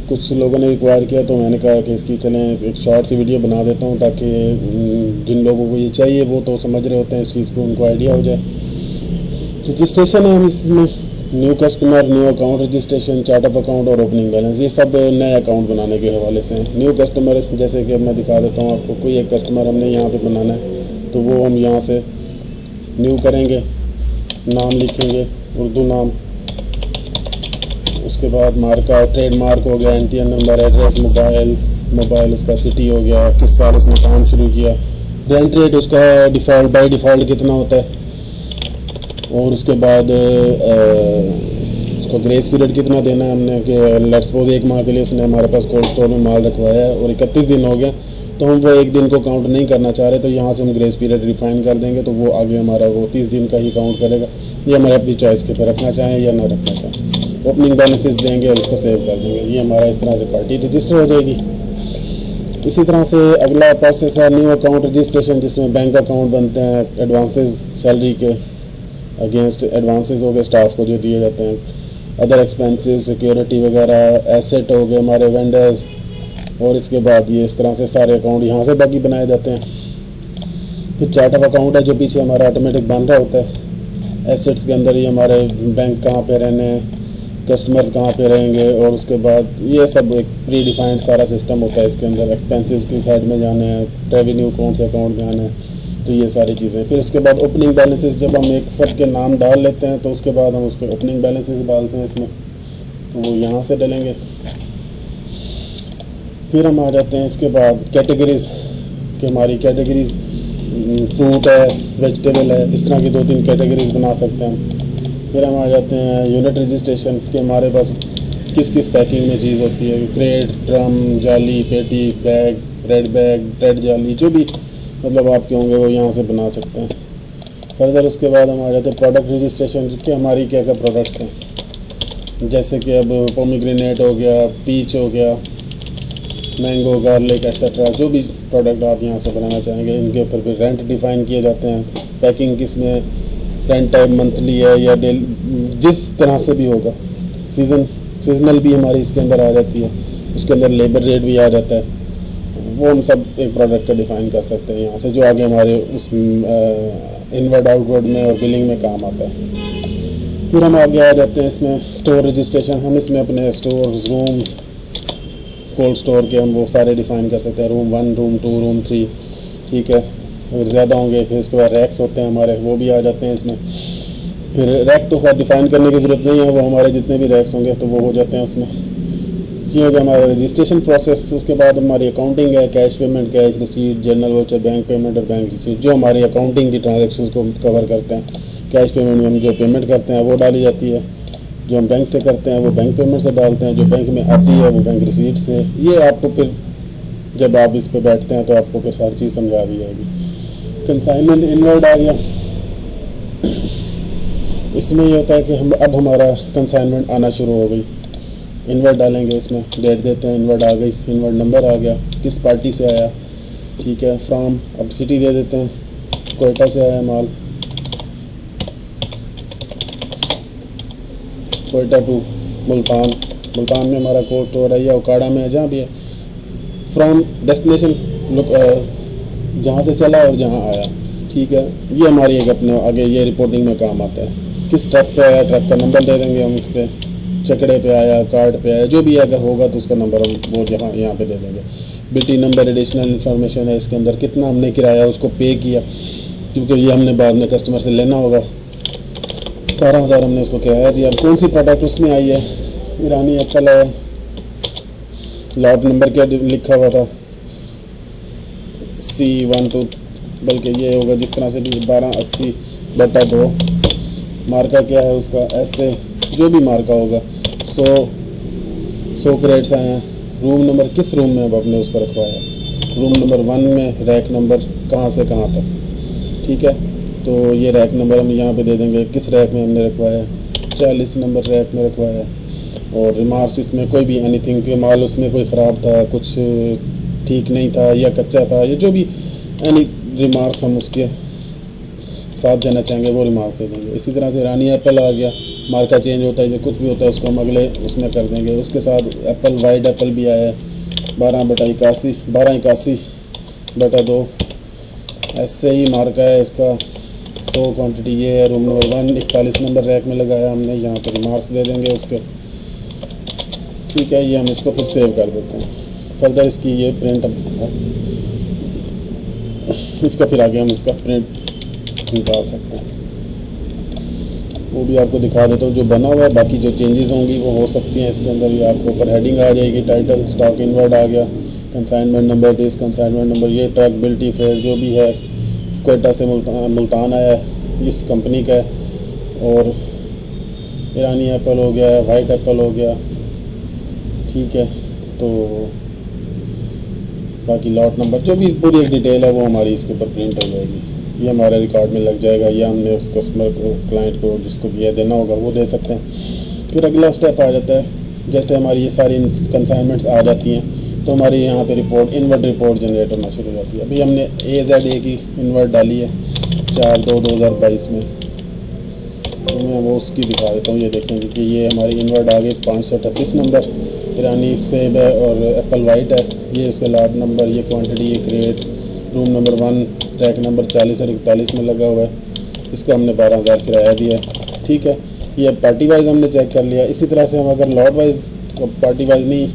कुछ लोगों ने रिक्वायर किया, तो मैंने कहा कि इसकी चलें एक शॉर्ट सी वीडियो बना देता हूँ, ताकि जिन लोगों को ये चाहिए वो तो समझ रहे होते हैं इस चीज़ को, उनको आइडिया हो जाए। रजिस्ट्रेशन है हम इसमें new customer, new account registration, chart of account और ओपनिंग बैलेंस, ये सब नए अकाउंट बनाने के हवाले से हैं। न्यू कस्टमर जैसे कि मैं दिखा देता हूँ आपको, कोई एक कस्टमर हमने यहाँ पे बनाना है, तो वो हम यहाँ से न्यू करेंगे, नाम लिखेंगे उर्दू नाम, उसके बाद मार्का ट्रेडमार्क हो गया, एनटीएन नंबर, एड्रेस, मोबाइल उसका, सिटी हो गया, किस साल उसने काम शुरू किया, रेंट रेट उसका डिफ़ॉल्ट बाय डिफ़ॉल्ट कितना होता है, और उसके बाद उसको ग्रेस पीरियड कितना देना है हमने, कि लेट्स सपोज 1 माह के लिए उसने हमारे पास कोल्ड स्टोर में माल रखवाया है और 31 दिन हो गया, तो हम वो 1 दिन को काउंट नहीं करना चाह रहे, तो यहाँ से हम ग्रेस पीरियड रिफाइन कर देंगे, तो वो आगे हमारा वो 30 दिन का ही काउंट करेगा। ये हमारे अपनी चॉइस के ऊपर रखना चाहें या ना रखना चाहें। ओपनिंग बैलेंसेस देंगे और इसको सेव कर देंगे। ये हमारा इस तरह से पार्टी रजिस्टर हो जाएगी। इसी तरह से अगला प्रोसेस है न्यू अकाउंट रजिस्ट्रेशन, जिसमें बैंक अकाउंट बनते हैं, एडवांसेस सैलरी के अगेंस्ट एडवांसेस हो गए स्टाफ को जो दिए जाते हैं, अदर एक्सपेंसेस, सिक्योरिटी वगैरह, एसेट हो गए हमारे वेंडर्स, और इसके बाद ये इस तरह से सारे अकाउंट यहाँ से बाकी बनाए जाते हैं। फिर चार्ट ऑफ अकाउंट है जो पीछे हमारा ऑटोमेटिक बन रहा होता है। एसेट्स के अंदर ही हमारे बैंक कहाँ पे रहने हैं, कस्टमर्स कहाँ पे रहेंगे, और उसके बाद ये सब एक प्री डिफाइंड सारा सिस्टम होता है इसके अंदर। एक्सपेंसेस की साइड में जाने हैं, रेवेन्यू कौन से अकाउंट में आना है, तो ये सारी चीज़ें। फिर उसके बाद ओपनिंग बैलेंसेस जब हम एक सब के नाम डाल लेते हैं, तो उसके बाद हम उसके ओपनिंग बैलेंसेस डालते हैं इसमें, तो वो यहाँ से डलेंगे। फिर हम आ जाते हैं इसके बाद कैटेगरीज, कि हमारी कैटेगरीज फ्रूट है, वेजिटेबल है, इस तरह की 2-3 कैटेगरीज बना सकते हैं। फिर हम आ जाते हैं यूनिट रजिस्ट्रेशन, कि हमारे पास किस किस पैकिंग में चीज़ होती है, क्रेट, ड्रम, जाली, पेटी, बैग, रेड जाली, जो भी मतलब आपके होंगे वो यहाँ से बना सकते हैं। फर्दर उसके बाद हम आ जाते हैं प्रोडक्ट रजिस्ट्रेशन, कि हमारी क्या क्या प्रोडक्ट्स हैं, जैसे कि अब पोमीग्रेनेट हो गया, पीच हो गया, मैंगो, गार्लिक एक्सेट्रा, जो भी प्रोडक्ट आप यहाँ से बनाना चाहेंगे। इनके ऊपर फिर रेंट डिफाइन किए जाते हैं, पैकिंग किस में, रेंट टाइप मंथली है या डेली, जिस तरह से भी होगा। सीजनल भी हमारी इसके अंदर आ जाती है, उसके अंदर लेबर रेट भी आ जाता है। वो हम सब एक प्रोडक्ट का डिफ़ाइन कर सकते हैं यहाँ से, जो आगे हमारे उस इनवर्ड आउटवर्ड में और बिलिंग में काम आता है। फिर हम आगे आ जाते हैं इसमें स्टोर रजिस्ट्रेशन। हम इसमें अपने स्टोर, रूम्स, कोल्ड स्टोर के हम वो सारे डिफ़ाइन कर सकते हैं, रूम 1, रूम 2, रूम 3, ठीक है। अगर ज़्यादा होंगे फिर इसके बाद रैक्स होते हैं हमारे, वो भी आ जाते हैं इसमें। फिर रैक तो खैर डिफ़ाइन करने की ज़रूरत नहीं है, वो हमारे जितने भी रैक्स होंगे तो वो हो जाते हैं उसमें। ये हो गया हमारा रजिस्ट्रेशन प्रोसेस। उसके बाद हमारी अकाउंटिंग है, cash payment, cash receipt, general voucher, bank payment और बैंक रिसीट, जो हमारी अकाउंटिंग की ट्रांजेक्शन्स को कवर करते हैं। कैश पेमेंट में हम जो पेमेंट करते हैं वो डाली जाती है, जो हम बैंक से करते हैं वो बैंक पेमेंट से डालते हैं, जो बैंक में आती है वो बैंक रिसीट से। ये आपको फिर जब आप इस पे बैठते हैं तो आपको फिर सारी चीज़ समझा दी जाएगी। कंसाइनमेंट इनवर्ड आ गया, इसमें ये होता है कि हम अब हमारा कंसाइनमेंट आना शुरू हो गई। इनवर्ड डालेंगे, इसमें डेट देते हैं, इनवर्ड आ गई, इनवर्ड नंबर आ गया, किस पार्टी से आया, ठीक है। फ्रॉम, अब सिटी दे देते हैं, कोयटा से आया माल, कोयटा टू मुल्तान में हमारा कोल्ड स्टोर है, या उकाड़ा में है, जहाँ भी है। फ्रॉम डेस्टिनेशन, जहाँ से चला और जहाँ आया, ठीक है। ये हमारी एक अपने आगे ये रिपोर्टिंग में काम आता है। किस ट्रक पे आया, ट्रक का नंबर दे देंगे हम, इस पर चकड़े पे आया, कार्ड पे आया, जो भी अगर होगा तो उसका नंबर हम वो यहाँ पे दे देंगे। बीटी नंबर, एडिशनल इन्फॉर्मेशन है इसके अंदर, कितना हमने किराया उसको पे किया, क्योंकि ये हमने बाद में कस्टमर से लेना होगा। 12,000 हमने उसको किराया दिया। कौन सी प्रोडक्ट उसमें आई है, ईरानी एप्पल है, लॉट नंबर क्या लिखा हुआ था, C12, बल्कि ये होगा जिस तरह से भी 1280/2। मार्का क्या है उसका, ऐसे जो भी मार्का होगा। 100 क्रेट्स आए हैं। रूम नंबर, किस रूम में अब आपने उसको रखवाया, रूम नंबर 1 में, रैक नंबर कहाँ से कहाँ तक, ठीक है। तो ये रैक नंबर हम यहाँ पे दे देंगे, किस रैक में हमने रखवाया, 40 नंबर रैक में रखवाया। और रिमार्क्स इसमें कोई भी एनीथिंग के माल उसमें कोई ख़राब था, कुछ ठीक नहीं था या कच्चा था, या जो भी एनी रिमार्क्स हम उसके साथ देना चाहेंगे वो रिमार्क्स दे देंगे। इसी तरह से ईरानी एप्पल आ गया, मार्का चेंज होता है, जो कुछ भी होता है उसको हम अगले उसमें कर देंगे। उसके साथ एप्पल वाइट एप्पल भी आया है 12/81/2। ऐसे ही मार्का है इसका 100 क्वांटिटी। ये है रूम नंबर 1, 41 नंबर रैक में लगाया हमने। यहाँ पर रिमार्क्स दे देंगे उसके। ठीक है, ये हम इसको फिर सेव कर देते हैं। फर्दर इसकी ये प्रिंट इसका फिर आगे हम इसका प्रिंट निकाल सकते हैं, वो भी आपको दिखा देता हूँ जो बना हुआ है। बाकी जो चेंजेस होंगी वो हो सकती हैं इसके अंदर। ये आपको ऊपर हेडिंग आ जाएगी, टाइटल, स्टॉक इनवर्ड आ गया, consignment number, this consignment number, ये ट्रक बिल्टी फेयर जो भी है क्वेटा से मुल्तान आया है, इस कंपनी का है। और ईरानी एप्पल हो गया, वाइट एप्पल हो गया। ठीक है, तो बाकी लॉट नंबर जो भी पूरी एक डिटेल है वो हमारी इसके ऊपर प्रिंट हो जाएगी। ये हमारे रिकॉर्ड में लग जाएगा। ये हमने उस कस्टमर को, क्लाइंट को, जिसको भी ये देना होगा वो दे सकते हैं। फिर अगला स्टेप आ जाता है, जैसे हमारी ये सारी कंसाइनमेंट्स आ जाती हैं तो हमारी यहाँ पे रिपोर्ट, इनवर्ड रिपोर्ट जनरेट होना शुरू हो जाती है। अभी हमने AZA की इनवर्ड डाली है 4/2/2022 में, तो मैं वो उसकी दिखा देता हूँ। ये देखेंगे कि ये हमारी इनवर्ड आ गई 538 नंबर, ईरानी सेब है और एप्पल वाइट है। ये उसका लॉट नंबर, ये क्वांटिटी, ये crate, room number 1, rack number 40 और 41 में लगा हुआ है। इसका हमने 12,000 किराया दिया है। ठीक है, ये पार्टी वाइज हमने चेक कर लिया। इसी तरह से हम अगर लॉट वाइज, पार्टी वाइज नहीं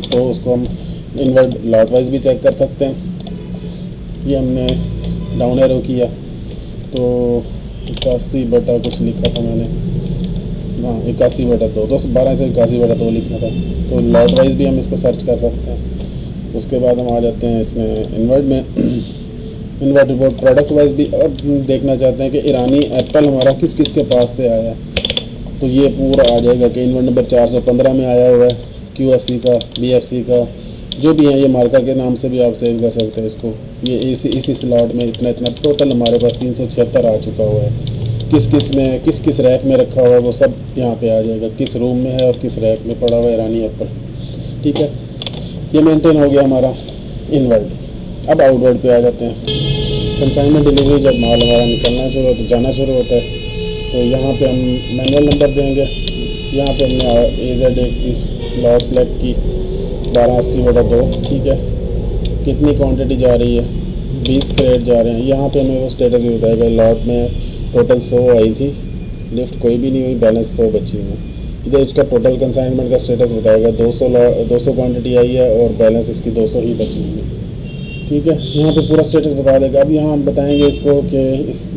तो उसको हम इनवर्ड लॉट वाइज भी चेक कर सकते हैं। ये हमने डाउन एरो किया तो 81 बटा कुछ लिखा था मैंने, हाँ 81/2, 12 से 81/2 लिखा था। तो लॉट वाइज भी हम इसको सर्च कर सकते हैं। उसके बाद हम आ जाते हैं इसमें इनवर्ड में। इनवर्ड रिपोर्ट प्रोडक्ट वाइज भी अब देखना चाहते हैं कि ईरानी एप्पल हमारा किस किस के पास से आया है, तो ये पूरा आ जाएगा कि इनवर्ड नंबर 415 में आया हुआ है, QFC का, BFC का, जो भी है। ये मार्का के नाम से भी आप सेव कर सकते हैं इसको। ये इसी स्लॉट में इतना इतना टोटल हमारे पास 376 आ चुका हुआ है। किस किस में, किस किस रैक में रखा हुआ है वो सब यहाँ पे आ जाएगा, किस रूम में है और किस रैक में पड़ा हुआ है ईरानी एप्पल। ठीक है, ये मेंटेन हो गया हमारा इनवर्ड। अब आउटवर्ड पे आ जाते हैं। कंसाइनमेंट डिलीवरी, जब माल हमारा निकलना शुरू होता है, जाना शुरू होता है, तो यहाँ पे हम मैनुअल नंबर देंगे। यहाँ पे हमने AZA की लॉट सेलेक्ट की 1280/2। ठीक है, कितनी क्वांटिटी जा रही है, 20 क्रेट जा रहे हैं। यहाँ पे हमें वो स्टेटस भी बताएगा। लॉट में टोटल 100 आई थी, लिफ्ट कोई भी नहीं हुई, बैलेंस 100 बची हुई है। इधर उसका टोटल कंसाइनमेंट का स्टेटस बताएगा, 200 क्वांटिटी आई है और बैलेंस इसकी 200 ही बची हुई है। ठीक है, यहाँ पे पूरा स्टेटस बता देगा। अब यहाँ हम बताएंगे इसको कि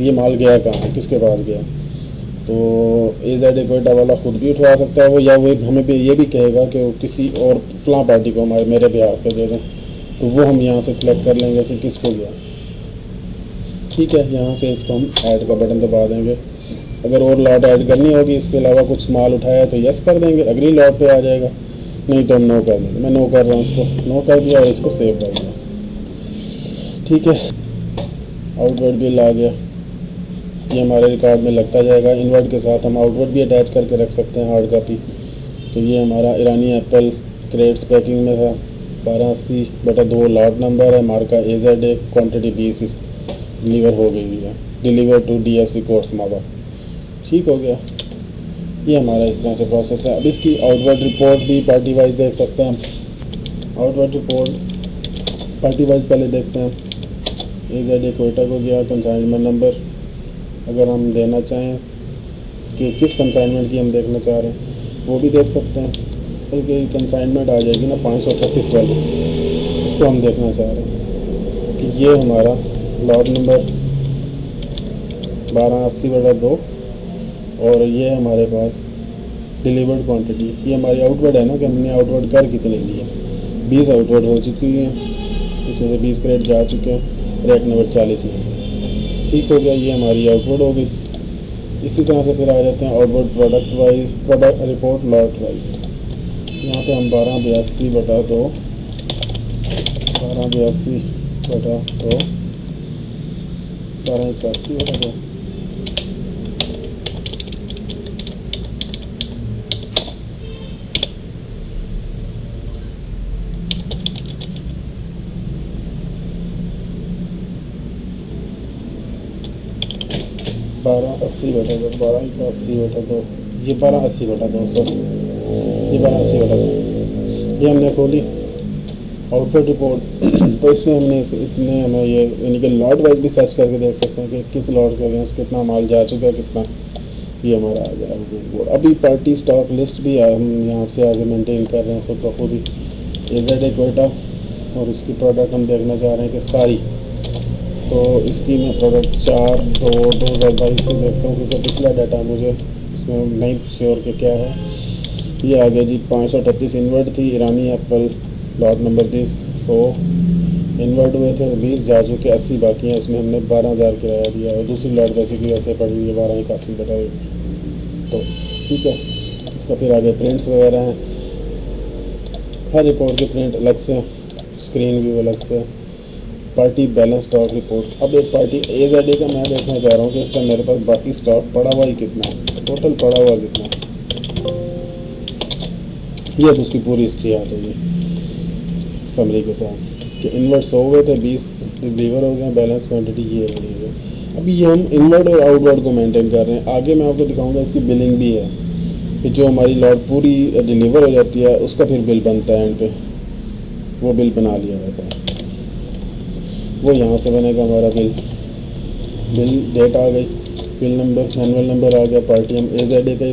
ये माल गया कहाँ, किसके पास गया। तो AZA कोयटा वाला खुद भी उठवा सकता है वो, या वो हमें भी ये भी कहेगा कि वो किसी और फलां पार्टी को मेरे बिहार पे दे दें, तो वो हम यहाँ से सिलेक्ट कर लेंगे कि किसको गया। ठीक है, यहाँ से इसको हम ऐड का बटन दबा देंगे। अगर और लॉट ऐड करनी होगी, इसके अलावा कुछ माल उठाया तो यस कर देंगे, अगली लॉट पे आ जाएगा, नहीं तो हम नो कर देंगे। मैं नो कर रहा हूँ, इसको नो कर दिया और इसको सेव कर दिया। ठीक है, आउटवर्ड बिल आ गया, ये हमारे रिकॉर्ड में लगता जाएगा। इनवर्ड के साथ हम आउटवर्ड भी अटैच करके रख सकते हैं, हार्ड कॉपी। तो ये हमारा ईरानी एप्पल क्रेट्स पैकिंग में था, 1280/2 लॉट नंबर है, मार्का AZA, क्वांटिटी 20 डिलीवर हो गई है, डिलीवर टू DFC कोर्समावा। ठीक हो गया, ये हमारा इस तरह से प्रोसेस है। अब इसकी आउटवर्ड रिपोर्ट भी पार्टी वाइज देख सकते हैं हम। आउटवर्ड रिपोर्ट पार्टी वाइज पहले देखते हैं। AZA कोयटा को गया, कंसाइनमेंट नंबर अगर हम देना चाहें कि किस कंसाइनमेंट की हम देखना चाह रहे हैं वो भी देख सकते हैं। बल्कि कंसाइनमेंट आ जाएगी ना 538 वाली, इसको हम देखना चाह रहे हैं कि ये हमारा लॉट नंबर 1280/2 और ये हमारे पास डिलीवर्ड क्वांटिटी, ये हमारी आउटवर्ड है ना कि हमने आउटवर्ड कर कितने लिए। 20 आउटवर्ड हो चुकी हैं, इसमें से 20 क्रेट जा चुके हैं रैक नंबर 40 में से। ठीक हो गया, ये हमारी आउटवर्ड हो गई। इसी तरह से फिर आ जाते हैं outward product wise, product report lot wise. यहाँ पे हम 1282/2 1282/2 1281/2 1280/2 1281/2, ये 1280/200, ये 1280/200। ये हमने खोली आउटपुट रिपोर्ट। तो इसमें हमने इतने हमें ये यानी कि लॉट वाइज भी सर्च करके देख सकते हैं कि किस लॉट के अगेंस्ट कितना माल जा चुका है, कितना ये हमारा आ गया रिपोर्ट। अभी पार्टी स्टॉक लिस्ट भी हम यहाँ से आगे मेंटेन कर रहे हैं खुद ब खुद ही। AZ क्वेटा और इसकी प्रोडक्ट हम देखना चाह रहे हैं कि सारी, तो इसकी मैं प्रोडक्ट 4/2/2022 से देखता हूँ क्योंकि पिछला डाटा मुझे इसमें नहीं श्योर कि क्या है। ये आ गया जी 538 इन्वर्ट थी, ईरानी एप्पल लॉट नंबर 30 100 इन्वर्ट हुए थे, 20 जा चुके, 80 बाकी हैं। उसमें हमने 12,000 किराया दिया और दूसरी लॉट वैसे की वैसे पड़ी हुई है 1281 तो ठीक है। इसका फिर आगे प्रिंट्स वगैरह हैं, हर रिपोर्ट के प्रिंट अलग से, स्क्रीन व्यू अलग से, पार्टी बैलेंस स्टॉक रिपोर्ट। अब एक पार्टी AZ का मैं देखना चाह रहा हूँ कि इसका मेरे पास बाकी स्टॉक पड़ा हुआ ही कितना है, टोटल पड़ा हुआ कितना है। ये अब उसकी पूरी हिस्ट्री आ जाएगी समरी के साथ कि इन्वर्ट 100 हुए थे, 20 डिलीवर हो गए, बैलेंस क्वांटिटी ये बनी हुई है। अभी ये हम इनवर्ड और आउटवर्ड को मेंटेन कर रहे हैं। आगे मैं आपको दिखाऊंगा इसकी बिलिंग भी है कि जो हमारी लॉट पूरी डिलीवर हो जाती है उसका फिर बिल बनता है एंड पे, वो बिल बना लिया जाता है। वो यहाँ से बनेगा हमारा बिल डेट आ गई, बिल नंबर मैनुअल नंबर आ गया, पार्टी हम AZ का